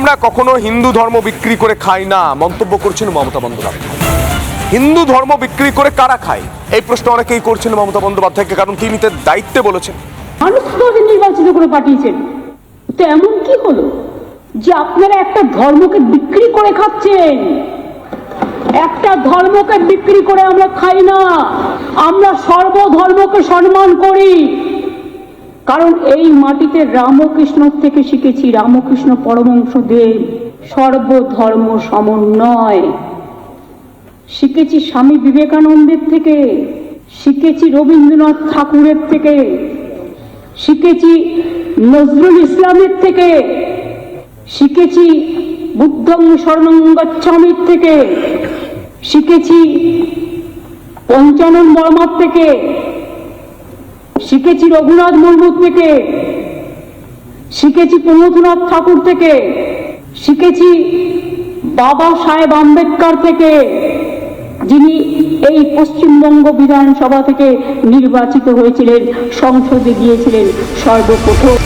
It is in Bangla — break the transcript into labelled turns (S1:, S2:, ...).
S1: আমরা কখনো হিন্দু ধর্ম বিক্রি করে খাই না মন্তব্য করছেন মমতা বন্দ্যোপাধ্যায়। হিন্দু ধর্ম বিক্রি করে কারা খায় এই প্রশ্ন অনেকেই করছেন মমতা বন্দ্যোপাধ্যায়কে, কারণ তিনি তার দায়িত্বে বলেছেন
S2: মানুষ তাকে নির্বাচিত করে পাঠিয়েছেন। তো এমন কি হলো যে আপনারা একটা ধর্মকে বিক্রি করে খাচ্ছেন? একটা ধর্মকে বিক্রি করে আমরা খাই না, আমরা সর্বধর্মকে সম্মান করি। কারণ এই মাটিতে রামকৃষ্ণ থেকে শিখেছি, রামকৃষ্ণ পরমহংসদেব সর্বধর্ম সমন্বয় শিখেছি, স্বামী বিবেকানন্দের থেকে শিখেছি, রবীন্দ্রনাথ ঠাকুরের থেকে শিখেছি, নজরুল ইসলামের থেকে শিখেছি, বুদ্ধং শরণং গচ্ছামির থেকে শিখেছি, পঞ্চানন বর্মার থেকে শিখেছি, রঘুনাথ মুর্মুর থেকে শিখেছি, প্রমথনাথ ঠাকুর থেকে শিখেছি, বাবা সাহেব আম্বেদকর থেকে, যিনি এই পশ্চিমবঙ্গ বিধানসভা থেকে নির্বাচিত হয়েছিলেন, সংসদে গিয়েছিলেন সর্বপ্রথম।